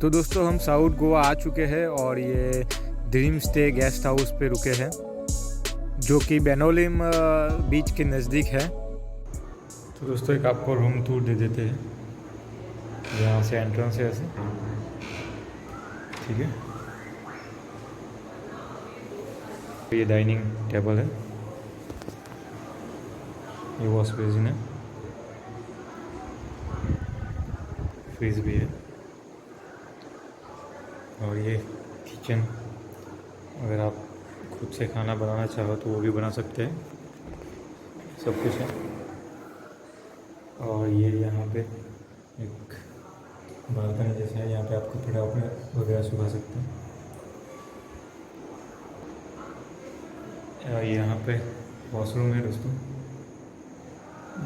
तो दोस्तों हम साउथ गोवा आ चुके हैं और ये ड्रीम स्टे गेस्ट हाउस पे रुके हैं जो कि बेनोलिम बीच के नज़दीक है। तो दोस्तों एक आपको रूम टूर दे देते हैं। यहाँ से एंट्रेंस है ऐसे, ठीक है। ये डाइनिंग टेबल है, ये वॉश बेसिन है, फ्रिज भी है और ये किचन। अगर आप खुद से खाना बनाना चाहो तो वो भी बना सकते हैं, सब कुछ है। और ये यहाँ पे एक बालकनी जैसा है, यहाँ पे आप कपड़े वगैरह सुखा सकते हैं। और यहाँ पे वॉशरूम है दोस्तों,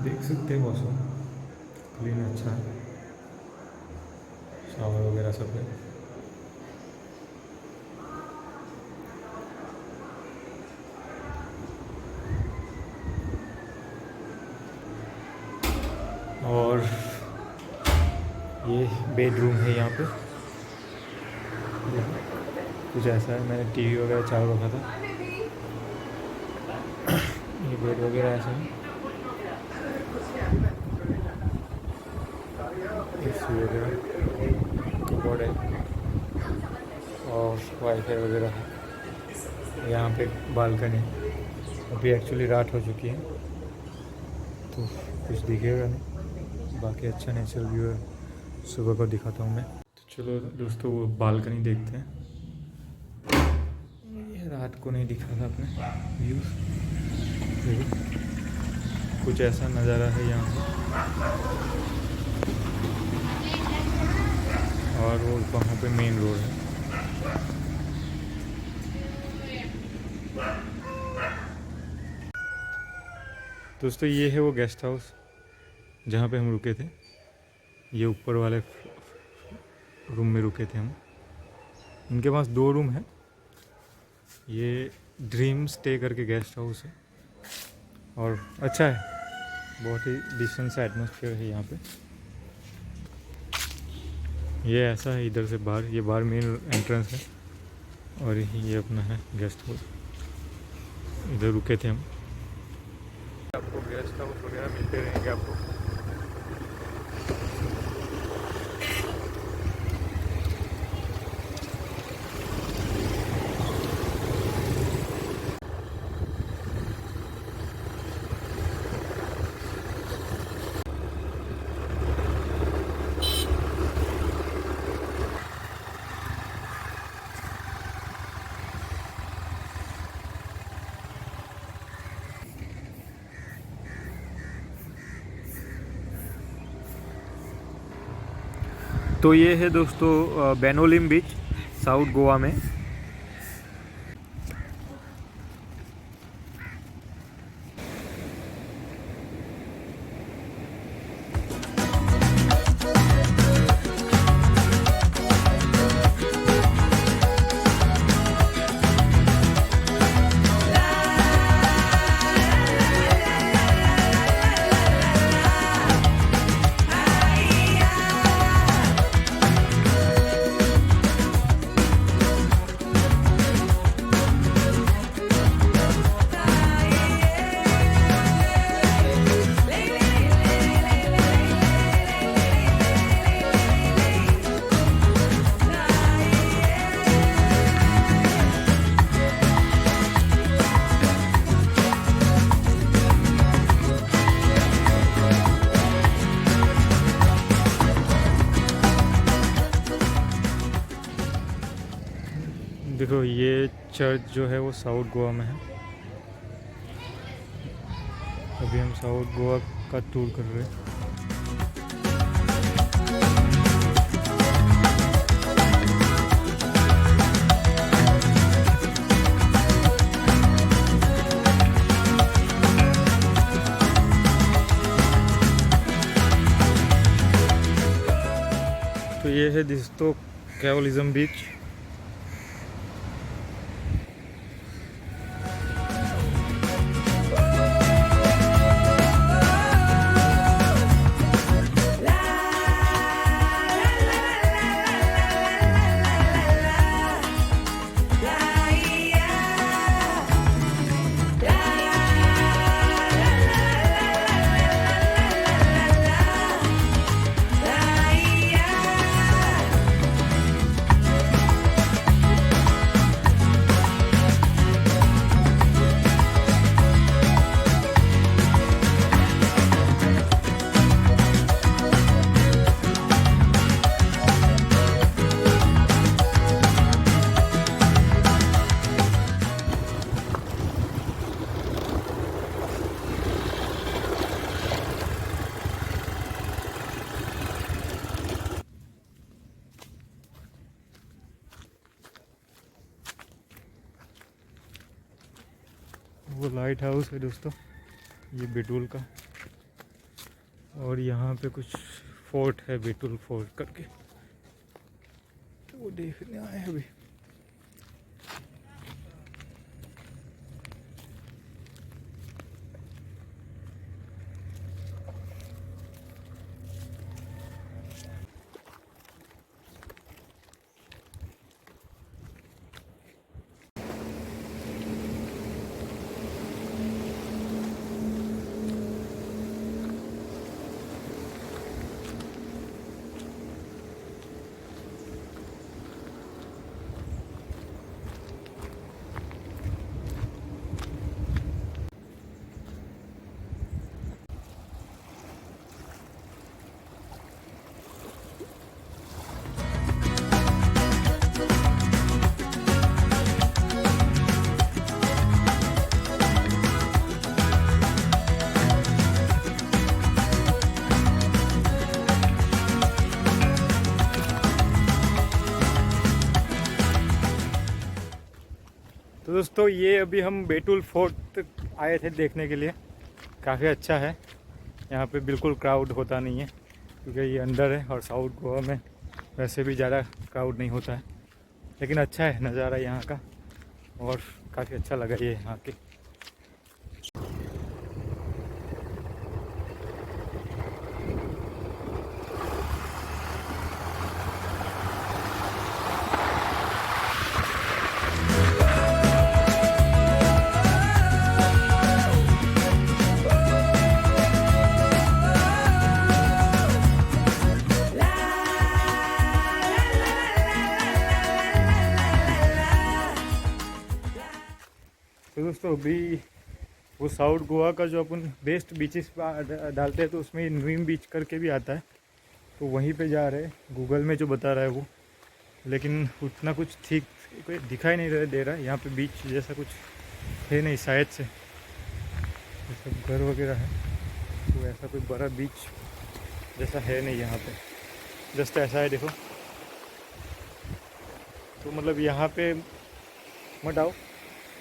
देख सकते हैं वॉशरूम क्लीन अच्छा है, शावर वगैरह सब है। और ये बेडरूम है, यहाँ पे कुछ ऐसा है। मैंने टीवी वगैरह चालू रखा था। ये बेड वगैरह ऐसा है, एसी वगैरह, कबोर्ड है और वाईफाई वगैरह है। यहाँ पे बालकनी, अभी एक्चुअली रात हो चुकी है तो कुछ दिखेगा नहीं, बाकी अच्छा नेचुरल व्यू है। सुबह को दिखाता हूँ मैं। तो चलो दोस्तों वो बालकनी देखते हैं। ये रात को नहीं दिखा था अपने व्यू, कुछ ऐसा नज़ारा है यहाँ से। और वो वहाँ पे मेन रोड है। दोस्तों ये है वो गेस्ट हाउस जहाँ पे हम रुके थे। ये ऊपर वाले रूम में रुके थे हम। इनके पास 2 रूम है। ये ड्रीम स्टे करके गेस्ट हाउस है और अच्छा है, बहुत ही डिसेंट सा एटमॉस्फेयर है यहाँ पे। ये ऐसा है, इधर से बाहर, ये बाहर मेन एंट्रेंस है और ये अपना है गेस्ट हाउस। इधर रुके थे हम। आपको गेस्ट हाउस वगैरह मिलते रहेंगे आपको। तो ये है दोस्तों बेनोलिम बीच, साउथ गोवा में। देखो ये चर्च जो है वो साउथ गोवा में है। अभी हम साउथ गोवा का टूर कर रहे हैं। तो ये है दोस्तों कैवलिज्म बीच। वो लाइट हाउस है दोस्तों, ये बेटुल का। और यहाँ पे कुछ फोर्ट है, बेटुल फोर्ट करके, तो वो देखने आए हैं अभी। तो दोस्तों ये अभी हम बेटुल फोर्ट आए थे देखने के लिए। काफ़ी अच्छा है, यहाँ पे बिल्कुल क्राउड होता नहीं है क्योंकि ये अंदर है, और साउथ गोवा में वैसे भी ज़्यादा क्राउड नहीं होता है। लेकिन अच्छा है नज़ारा यहाँ का, और काफ़ी अच्छा लगा ये यहाँ के। तो दोस्तों अभी वो साउथ गोवा का जो अपन बेस्ट बीचेस डालते हैं तो उसमें न्यूम बीच करके भी आता है, तो वहीं पे जा रहे हैं। गूगल में जो बता रहा है वो, लेकिन उतना कुछ ठीक कोई दिखाई नहीं दे रहा है। यहाँ पे बीच जैसा कुछ है नहीं शायद से, ये सब घर वगैरह है, तो ऐसा कोई बड़ा बीच जैसा है नहीं यहाँ पे। जस्ट ऐसा है देखो, तो मतलब यहाँ पे मत आओ।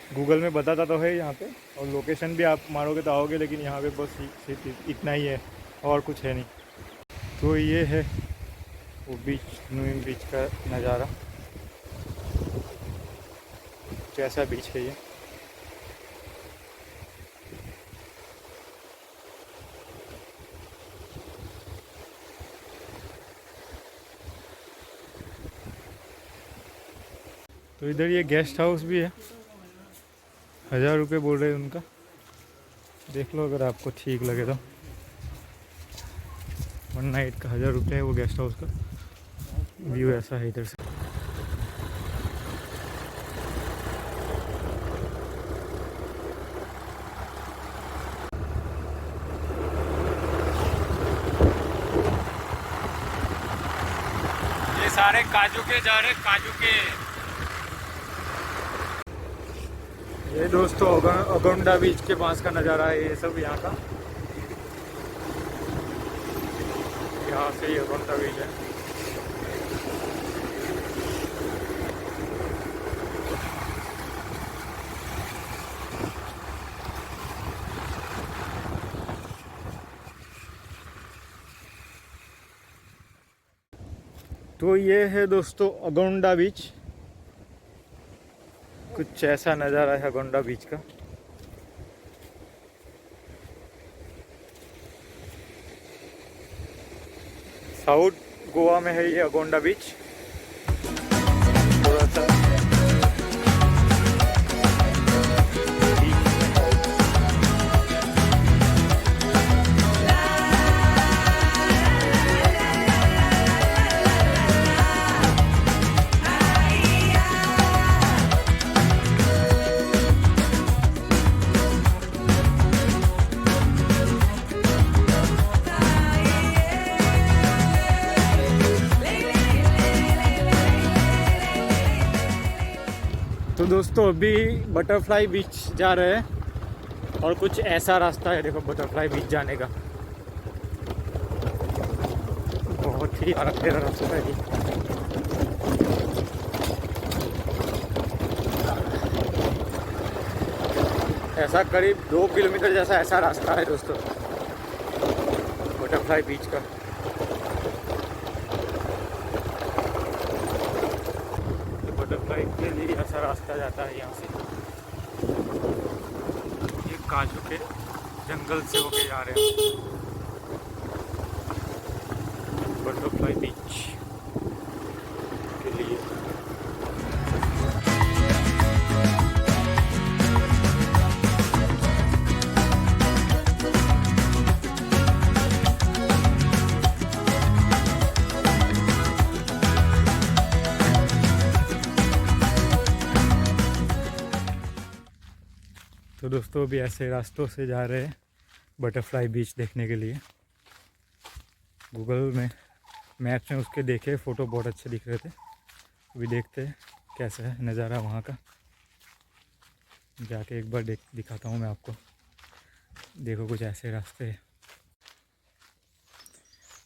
गूगल में बताता तो है यहाँ पे, और लोकेशन भी आप मारोगे तो आओगे, लेकिन यहाँ पे बस सिर्फ इतना ही है और कुछ है नहीं। तो ये है वो बीच, न्यूम बीच का नज़ारा। कैसा बीच है ये। तो इधर ये गेस्ट हाउस भी है, 1000 रुपये बोल रहे हैं उनका। देख लो अगर आपको ठीक लगे तो। 1 नाइट का 1000 रुपये है वो गेस्ट हाउस का। व्यू ऐसा है इधर से। ये सारे काजू के जा रहे, काजू के। ये दोस्तों अगोंडा बीच के पास का नज़ारा है ये सब यहाँ का। यहाँ से ही अगोंडा बीच है। तो ये है दोस्तों अगोंडा बीच। कुछ ऐसा नज़ारा है अगोंडा बीच का। साउथ गोवा में है ये अगोंडा बीच। थोड़ा सा तो दोस्तों अभी बटरफ्लाई बीच जा रहे हैं, और कुछ ऐसा रास्ता है देखो बटरफ्लाई बीच जाने का। बहुत ही अलग रास्ता है ये। ऐसा करीब 2 किलोमीटर जैसा ऐसा रास्ता है दोस्तों बटरफ्लाई बीच का। बटरफ्लाई के लिए ऐसा रास्ता जाता है यहाँ से, ये काजू के जंगल से होके जा रहे हैं बटरफ्लाई बीच के लिए। तो दोस्तों अभी ऐसे रास्तों से जा रहे हैं बटरफ्लाई बीच देखने के लिए। गूगल में मैप्स में उसके देखे फ़ोटो बहुत अच्छे दिख रहे थे। अभी देखते हैं कैसा है नज़ारा वहाँ का, जाके एक बार दिखाता हूँ मैं आपको। देखो कुछ ऐसे रास्ते हैं।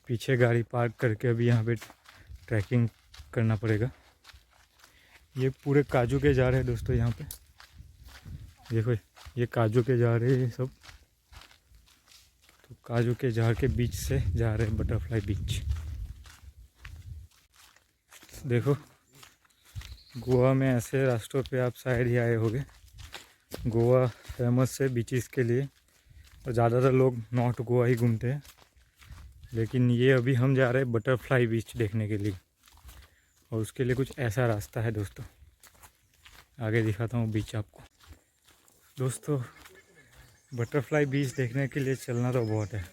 पीछे गाड़ी पार्क करके अभी यहाँ पे ट्रैकिंग करना पड़ेगा। ये पूरे काजू के जा रहे हैं दोस्तों। यहाँ पे देखो ये काजू के जा रहे हैं सब। तो काजू के झाड़ के बीच से जा रहे हैं बटरफ्लाई बीच। देखो गोवा में ऐसे रास्तों पे आप शायद ही आए होंगे। गोवा फेमस है बीचेस के लिए और ज़्यादातर लोग नॉर्थ गोवा ही घूमते हैं, लेकिन ये अभी हम जा रहे हैं बटरफ्लाई बीच देखने के लिए और उसके लिए कुछ ऐसा रास्ता है दोस्तों। आगे दिखाता हूँ बीच आपको। दोस्तों बटरफ्लाई बीच देखने के लिए चलना तो बहुत है।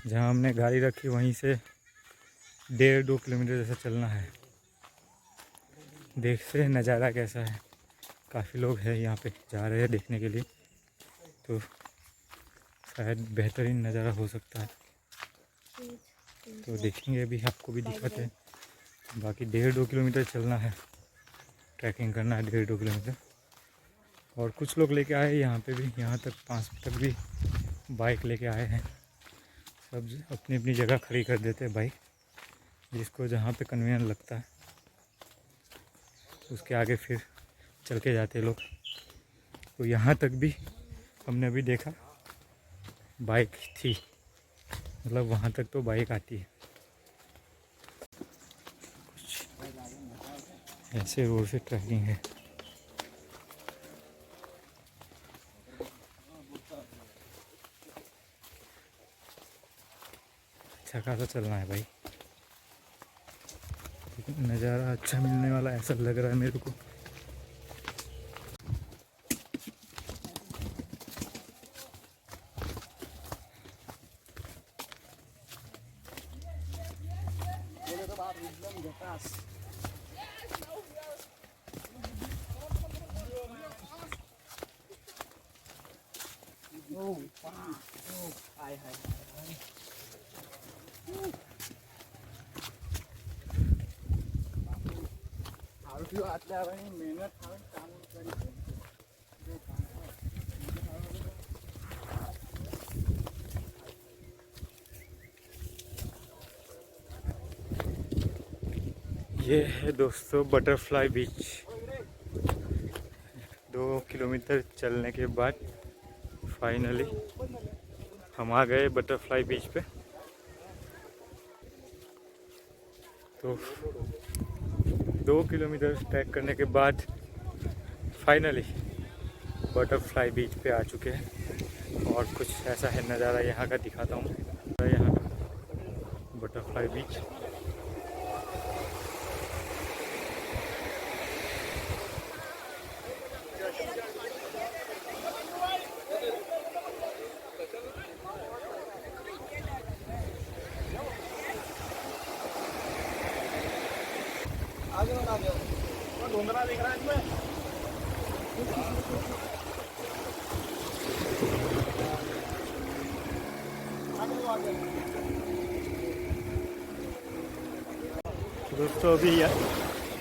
जहाँ हमने गाड़ी रखी वहीं से 1.5-2 किलोमीटर जैसा चलना है। देखते हैं नज़ारा कैसा है। काफ़ी लोग हैं यहाँ पे जा रहे हैं देखने के लिए, तो शायद बेहतरीन नज़ारा हो सकता है। तो देखेंगे, अभी आपको भी दिखाते हैं। बाकी 1.5-2 किलोमीटर चलना है, ट्रैकिंग करना है 1.5-2 किलोमीटर। और कुछ लोग लेके आए यहाँ पे भी, यहाँ तक 5 तक भी बाइक लेके आए हैं। सब अपनी अपनी जगह खड़ी कर देते हैं बाइक, जिसको जहाँ पे कन्वीनियंट लगता है उसके आगे फिर चल के जाते लोग। तो यहाँ तक भी हमने अभी देखा बाइक थी, मतलब वहाँ तक तो बाइक आती है। कुछ ऐसे रोड से ट्रैकिंग है। अच्छा खासा चलना है भाई, नज़ारा अच्छा मिलने वाला ऐसा लग रहा है मेरे को। ये है दोस्तों बटरफ्लाई बीच। 2 किलोमीटर चलने के बाद फाइनली हम आ गए बटरफ्लाई बीच पे। तो 2 किलोमीटर ट्रैक करने के बाद फाइनली बटरफ्लाई बीच पे आ चुके हैं। और कुछ ऐसा है नज़ारा यहाँ का, दिखाता हूँ यहाँ का बटरफ्लाई बीच। धुंधला दिख रहा है इसमें। दोस्तों अभी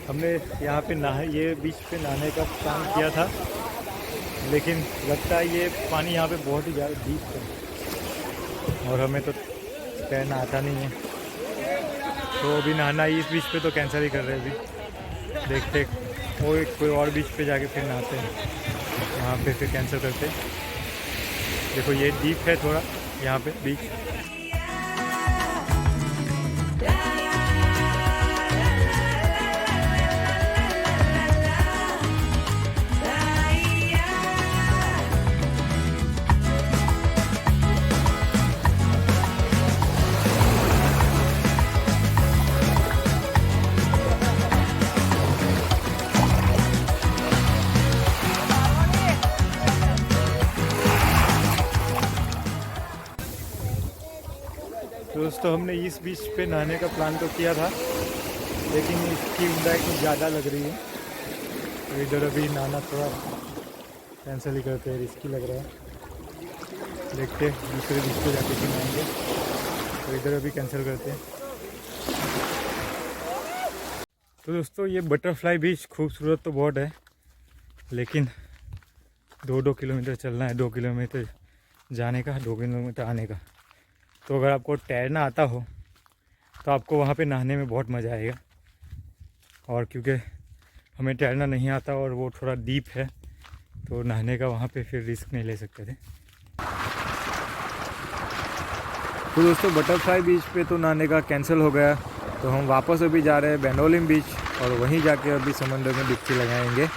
हमने यहाँ पे ये बीच पे नहाने का प्लान किया था, लेकिन लगता है ये पानी यहाँ पे बहुत ही ज़्यादा डीप है और हमें तो तैरना आता नहीं है। तो अभी नहाना इस बीच पे तो कैंसिल ही कर रहे हैं। अभी देखते कोई और बीच पे जाके फिर नहाते हैं। वहाँ पे फिर कैंसिल करते। देखो ये डीप है थोड़ा यहाँ पे बीच। तो दोस्तों हमने इस बीच पे नहाने का प्लान तो किया था, लेकिन इसकी ऊंचाई कुछ ज़्यादा लग रही है, तो इधर अभी नहाना थोड़ा कैंसिल ही करते हैं, रिस्की लग रहा है। देखते दूसरे बीच पे जाके फिर नहाएंगे, तो इधर अभी कैंसिल करते हैं। तो दोस्तों ये बटरफ्लाई बीच खूबसूरत तो बहुत है, लेकिन 2-2 किलोमीटर चलना है, 2 किलोमीटर जाने का, 2 किलोमीटर आने का। तो अगर आपको तैरना आता हो तो आपको वहाँ पे नहाने में बहुत मज़ा आएगा। और क्योंकि हमें तैरना नहीं आता और वो थोड़ा डीप है, तो नहाने का वहाँ पे फिर रिस्क नहीं ले सकते थे। तो दोस्तों बटरफ्लाई बीच पे तो नहाने का कैंसिल हो गया, तो हम वापस अभी जा रहे हैं बेनोलिम बीच, और वहीं जाके अभी समंदर में डुबकी लगाएंगे।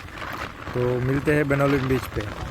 तो मिलते हैं बेनोलिम बीच पे।